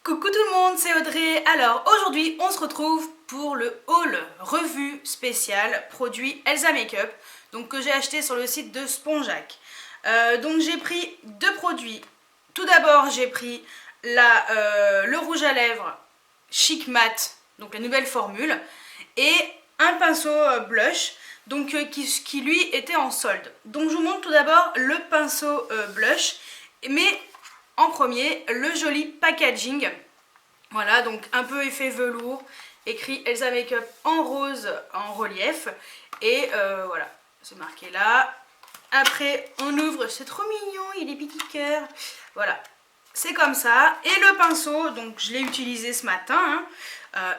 Coucou tout le monde, c'est Audrey. Alors aujourd'hui on se retrouve pour le haul revue spécial produit Elsa Makeup, donc que j'ai acheté sur le site de Spongeac. Donc j'ai pris deux produits. Tout d'abord j'ai pris le rouge à lèvres Chic Matte, donc la nouvelle formule, et un pinceau blush, donc qui lui était en solde. Donc je vous montre tout d'abord le pinceau blush, mais en premier, le joli packaging. Voilà, donc un peu effet velours, écrit Elsa Makeup en rose en relief. Et voilà, c'est marqué là. Après, on ouvre, c'est trop mignon, il est petit cœur. Voilà, c'est comme ça. Et le pinceau, donc je l'ai utilisé ce matin.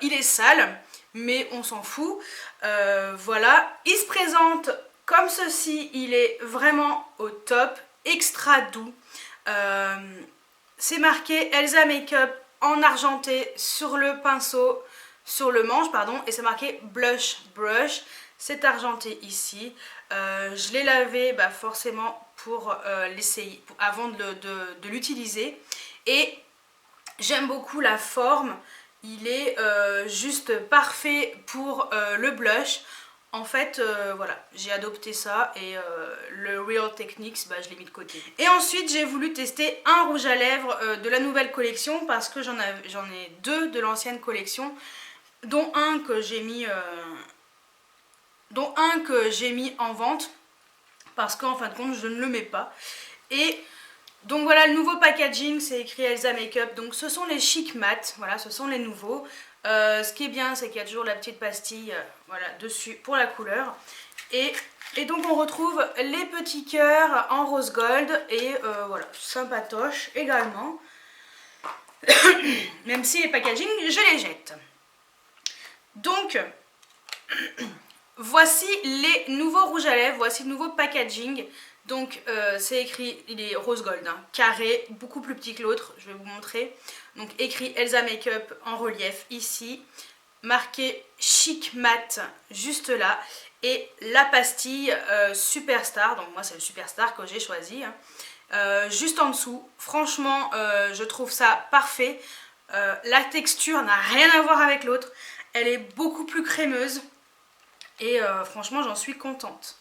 Il est sale, mais on s'en fout. Voilà, il se présente comme ceci. Il est vraiment au top, extra doux. C'est marqué Elsa Makeup en argenté sur le pinceau, sur le manche, pardon, et c'est marqué Blush Brush. C'est argenté ici. Je l'ai lavé forcément pour l'essayer, avant de l'utiliser. Et j'aime beaucoup la forme. Il est juste parfait pour le blush. En fait, voilà, j'ai adopté ça et le Real Techniques, je l'ai mis de côté. Et ensuite, j'ai voulu tester un rouge à lèvres de la nouvelle collection parce que j'en ai deux de l'ancienne collection, dont un que j'ai mis, en vente parce qu'en fin de compte, je ne le mets pas. Et donc voilà, le nouveau packaging, c'est écrit Elsa Makeup. Donc ce sont les Chic Matte, voilà, ce sont les nouveaux. Ce qui est bien, c'est qu'il y a toujours la petite pastille voilà, dessus pour la couleur. Et donc on retrouve les petits cœurs en rose gold et voilà, sympatoche également. Même si les packaging, je les jette. Donc, voici les nouveaux rouges à lèvres, voici le nouveau packaging. Donc c'est écrit, il est rose gold, carré, beaucoup plus petit que l'autre, je vais vous montrer. Donc écrit Elsa Makeup en relief ici, marqué Chic Matte juste là, et la pastille Superstar, donc moi c'est le Superstar que j'ai choisi, juste en dessous. Franchement je trouve ça parfait, la texture n'a rien à voir avec l'autre, elle est beaucoup plus crémeuse et franchement j'en suis contente.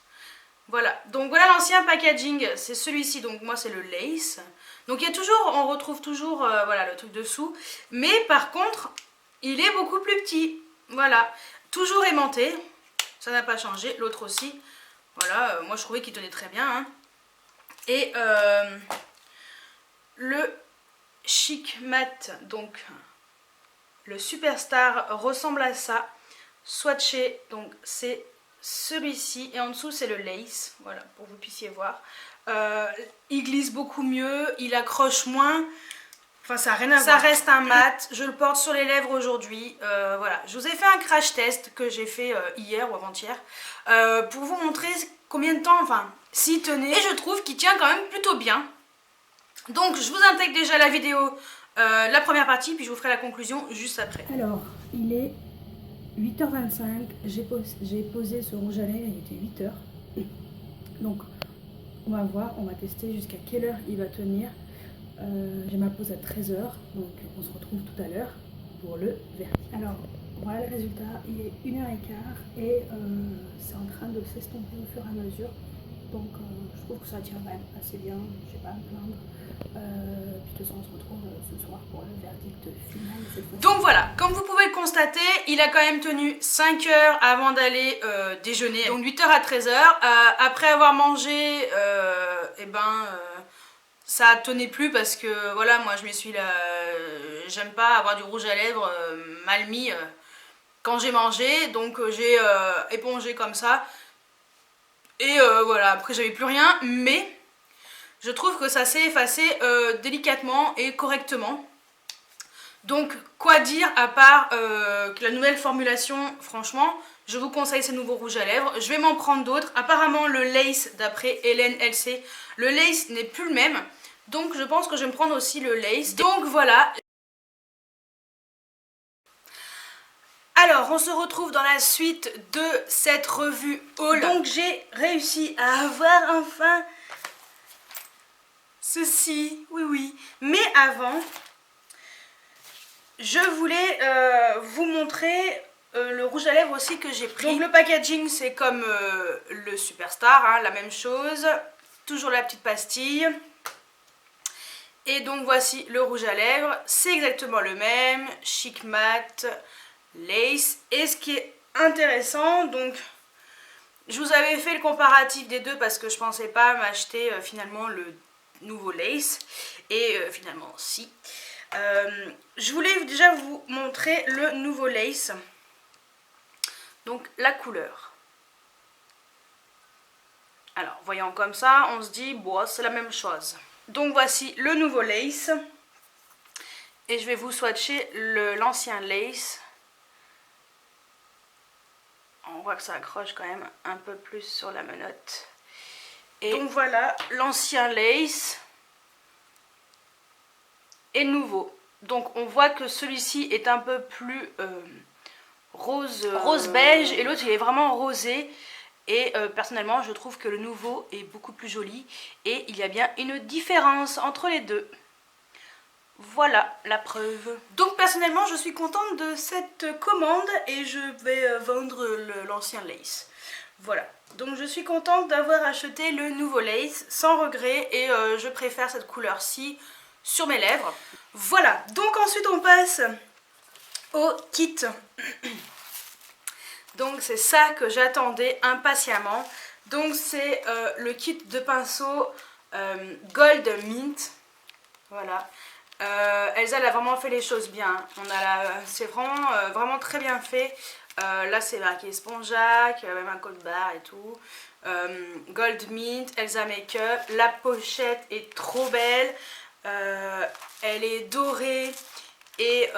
Voilà, donc voilà l'ancien packaging, c'est celui-ci, donc moi c'est le lace. Donc il y a toujours, on retrouve toujours voilà, le truc dessous, mais par contre, il est beaucoup plus petit. Voilà, toujours aimanté, ça n'a pas changé, l'autre aussi. Voilà, moi je trouvais qu'il tenait très bien. Et le Chic Matte, donc le Superstar ressemble à ça, swatché, donc c'est celui-ci, et en dessous c'est le lace, voilà, pour que vous puissiez voir. Il glisse beaucoup mieux, il accroche moins, enfin ça n'a rien à voir. Ça reste un mat, je le porte sur les lèvres aujourd'hui. Voilà, je vous ai fait un crash test que j'ai fait hier ou avant-hier pour vous montrer combien de temps, enfin, s'il tenait, et je trouve qu'il tient quand même plutôt bien. Donc je vous intègre déjà la vidéo, la première partie, puis je vous ferai la conclusion juste après. Alors, il est 8h25, j'ai posé ce rouge à lèvres, il était 8h. Donc, on va voir, on va tester jusqu'à quelle heure il va tenir. J'ai ma pause à 13h, donc on se retrouve tout à l'heure pour le vernis. Alors, voilà le résultat, il est 1h15 et c'est en train de s'estomper au fur et à mesure. Donc, je trouve que ça tient quand même assez bien, je vais pas me plaindre. Puis de toute façon, on se retrouve ce soir pour le verdict final. Donc voilà, comme vous pouvez le constater, il a quand même tenu 5 heures avant d'aller déjeuner, donc 8h à 13h. Après avoir mangé, ça tenait plus parce que voilà, moi je m'essuie là, j'aime pas avoir du rouge à lèvres mal mis quand j'ai mangé, donc j'ai épongé comme ça. Et voilà, après j'avais plus rien, mais je trouve que ça s'est effacé délicatement et correctement. Donc quoi dire à part que la nouvelle formulation, franchement, je vous conseille ces nouveaux rouges à lèvres. Je vais m'en prendre d'autres. Apparemment le lace, d'après Hélène LC, le lace n'est plus le même. Donc je pense que je vais me prendre aussi le lace. Donc voilà. Alors on se retrouve dans la suite de cette revue haul. Donc j'ai réussi à avoir enfin ceci, oui. Mais avant, je voulais vous montrer le rouge à lèvres aussi que j'ai pris. Donc le packaging c'est comme le Superstar, hein, la même chose. Toujours la petite pastille. Et donc voici le rouge à lèvres. C'est exactement le même. Chic mat, lace. Et ce qui est intéressant, donc je vous avais fait le comparatif des deux parce que je pensais pas m'acheter finalement le nouveau lace. Et finalement si. Je voulais déjà vous montrer le nouveau lace. Donc la couleur. Alors voyant comme ça, on se dit bon c'est la même chose. Donc voici le nouveau lace. Et je vais vous swatcher l'ancien lace. On voit que ça accroche quand même un peu plus sur la menotte. Et donc voilà l'ancien lace et le nouveau. Donc on voit que celui-ci est un peu plus rose beige et l'autre il est vraiment rosé. Et personnellement je trouve que le nouveau est beaucoup plus joli. Et il y a bien une différence entre les deux. Voilà la preuve. Donc personnellement je suis contente de cette commande et je vais vendre l'ancien lace. Voilà, donc je suis contente d'avoir acheté le nouveau lace sans regret et je préfère cette couleur-ci sur mes lèvres. Voilà, donc ensuite on passe au kit. Donc c'est ça que j'attendais impatiemment. Donc c'est le kit de pinceau Gold Mint. Voilà. Elsa elle a vraiment fait les choses bien. C'est vraiment très bien fait. Là c'est marqué Spongeac, même un code barre et tout. Gold Mint, Elsa Makeup. La pochette est trop belle. Elle est dorée et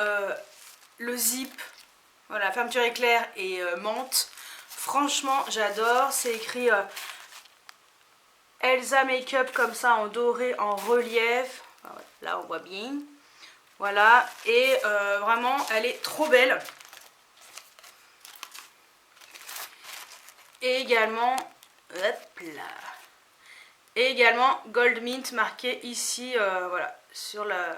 le zip, voilà, fermeture éclair et menthe. Franchement j'adore. C'est écrit Elsa Makeup comme ça en doré, en relief. Là on voit bien. Voilà. Et vraiment elle est trop belle. Et également, hop là. Et également Gold Mint marqué ici, voilà, sur la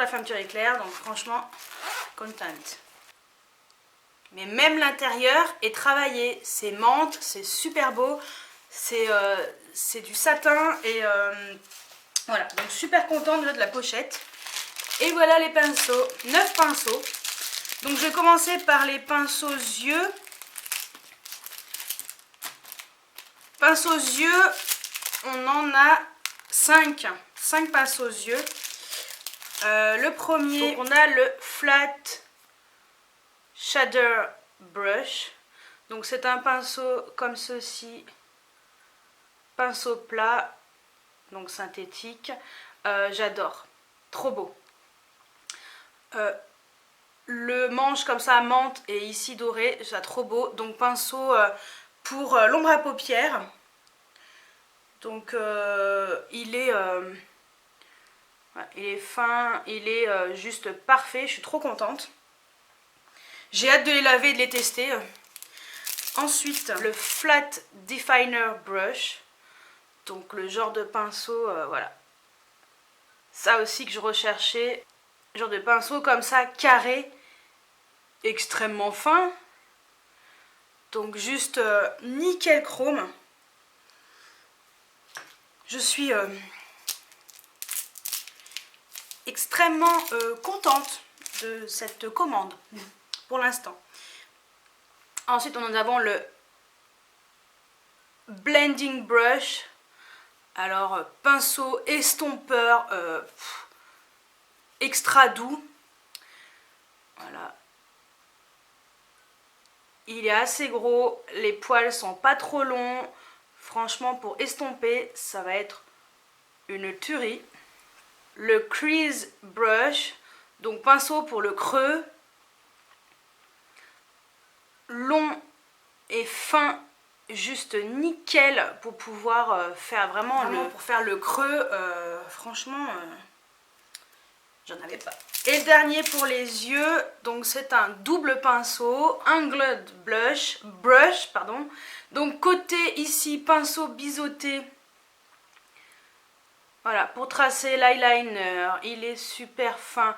fermeture éclair. Donc franchement, contente. Mais même l'intérieur est travaillé. C'est menthe, c'est super beau. C'est du satin et voilà. Donc super contente de la pochette. Et voilà les pinceaux. 9 pinceaux. Donc je vais commencer par les pinceaux yeux. Pinceaux yeux, on en a 5. 5 pinceaux yeux. Le premier, donc on a le Flat Shader Brush. Donc c'est un pinceau comme ceci. Pinceau plat, donc synthétique. J'adore. Trop beau. Le manche comme ça, menthe et ici doré, c'est trop beau. Donc pinceau pour l'ombre à paupières. Donc il est fin, il est juste parfait. Je suis trop contente. J'ai hâte de les laver et de les tester. Ensuite, le Flat Definer Brush. Donc le genre de pinceau, voilà. Ça aussi que je recherchais. Genre de pinceau comme ça, carré, extrêmement fin. Donc juste nickel chrome. Je suis extrêmement contente de cette commande pour l'instant. Ensuite, nous avons le Blending Brush. Alors, pinceau estompeur extra doux. Voilà. Il est assez gros. Les poils sont pas trop longs. Franchement, pour estomper, ça va être une tuerie. Le Crease Brush. Donc, pinceau pour le creux. Long et fin. Juste nickel pour pouvoir faire vraiment pour faire le creux. Franchement, j'en avais pas. Et le dernier pour les yeux, donc c'est un double pinceau, Angled Brush, pardon. Donc côté ici, pinceau biseauté. Voilà, pour tracer l'eyeliner, il est super fin.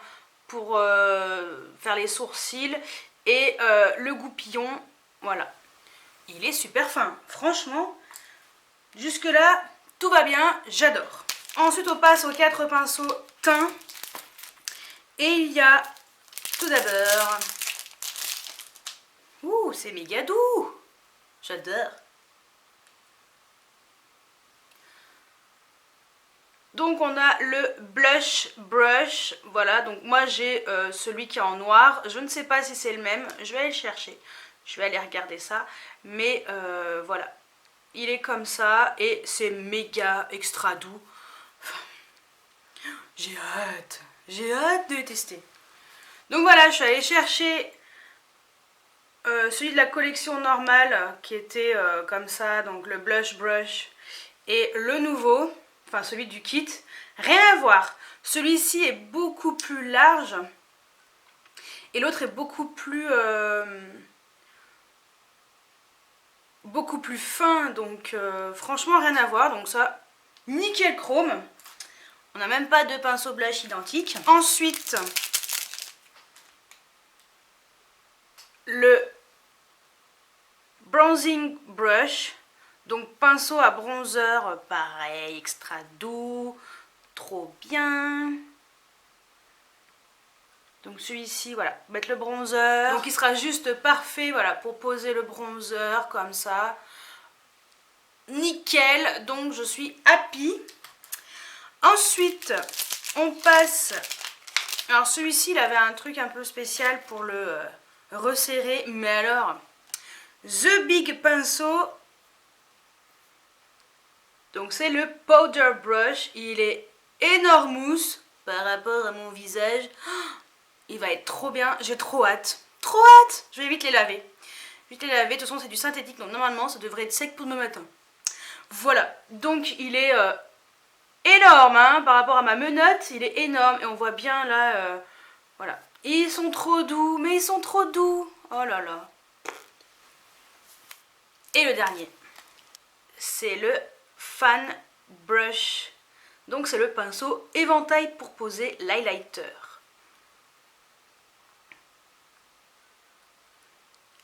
pour faire les sourcils et le goupillon. Voilà, il est super fin, franchement, jusque là tout va bien, j'adore. Ensuite on passe aux 4 pinceaux teint et il y a tout d'abord, ouh c'est méga doux, j'adore. Donc on a le blush brush, voilà, donc moi j'ai celui qui est en noir, je ne sais pas si c'est le même, je vais aller le chercher, je vais aller regarder ça, mais voilà, il est comme ça et c'est méga extra doux, enfin, j'ai hâte de le tester. Donc voilà, je suis allée chercher celui de la collection normale qui était comme ça, donc le blush brush et le nouveau, enfin celui du kit, rien à voir. Celui-ci est beaucoup plus large et l'autre est beaucoup plus fin, donc franchement rien à voir. Donc ça, nickel chrome. On n'a même pas de pinceau blush identique. Ensuite, le bronzing brush. Donc pinceau à bronzer, pareil, extra doux, trop bien. Donc celui-ci, voilà, mettre le bronzer. Donc il sera juste parfait, voilà, pour poser le bronzer comme ça. Nickel, donc je suis happy. Ensuite, on passe... Alors celui-ci, il avait un truc un peu spécial pour le resserrer. Mais alors, The Big Pinceau... Donc c'est le powder brush, il est énormous par rapport à mon visage. Il va être trop bien, j'ai trop hâte. Trop hâte. Je vais vite les laver. De toute façon c'est du synthétique, donc normalement ça devrait être sec pour demain matin. Voilà, donc il est énorme hein, par rapport à ma menotte, il est énorme. Et on voit bien là, voilà. Ils sont trop doux, mais ils sont trop doux. Oh là là. Et le dernier, c'est le Fan Brush. Donc c'est le pinceau éventail pour poser l'highlighter.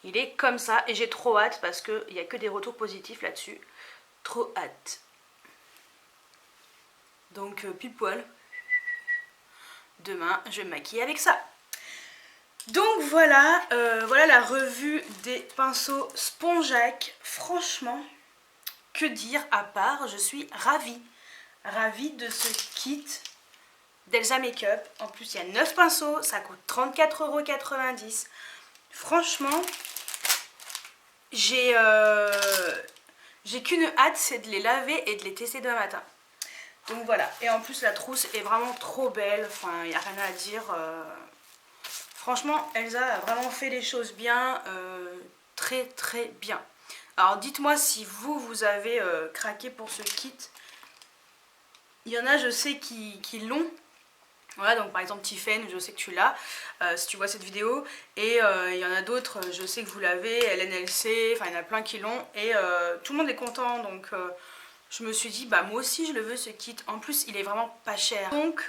Il est comme ça et j'ai trop hâte parce qu'il n'y a que des retours positifs là-dessus. Trop hâte. Donc pile poil. Demain je vais me maquiller avec ça. Donc voilà, voilà la revue des pinceaux Spongeac. Franchement, que dire à part, je suis ravie. Ravie de ce kit d'Elsa Makeup. En plus, il y a 9 pinceaux, ça coûte 34,90 €. Franchement, j'ai qu'une hâte, c'est de les laver et de les tester demain matin. Donc voilà, et en plus la trousse est vraiment trop belle, enfin il n'y a rien à dire. Franchement, Elsa a vraiment fait les choses bien, très très bien. Alors dites-moi si vous avez craqué pour ce kit. Il y en a, je sais, qui l'ont. Voilà, donc par exemple Tiffen, je sais que tu l'as, si tu vois cette vidéo. Et il y en a d'autres, je sais que vous l'avez, LNLC, enfin il y en a plein qui l'ont. Et tout le monde est content, donc je me suis dit, bah moi aussi je le veux ce kit. En plus, il est vraiment pas cher. Donc,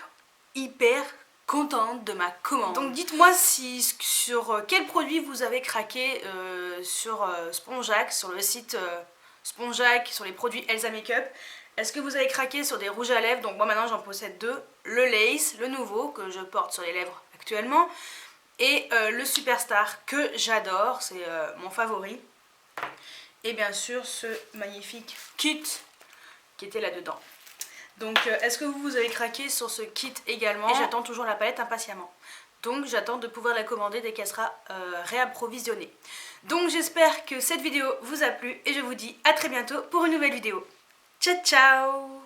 hyper contente de ma commande. Donc dites-moi sur quel produit vous avez craqué sur Spongeac, sur le site Spongeac, sur les produits Elsa Makeup. Est-ce que vous avez craqué sur des rouges à lèvres? Donc moi maintenant j'en possède 2. Le Lace, le nouveau, que je porte sur les lèvres actuellement. Et le Superstar, que j'adore, c'est mon favori. Et bien sûr ce magnifique kit qui était là-dedans. Donc est-ce que vous avez craqué sur ce kit également? Et j'attends toujours la palette impatiemment. Donc j'attends de pouvoir la commander dès qu'elle sera réapprovisionnée. Donc j'espère que cette vidéo vous a plu et je vous dis à très bientôt pour une nouvelle vidéo. Ciao ciao!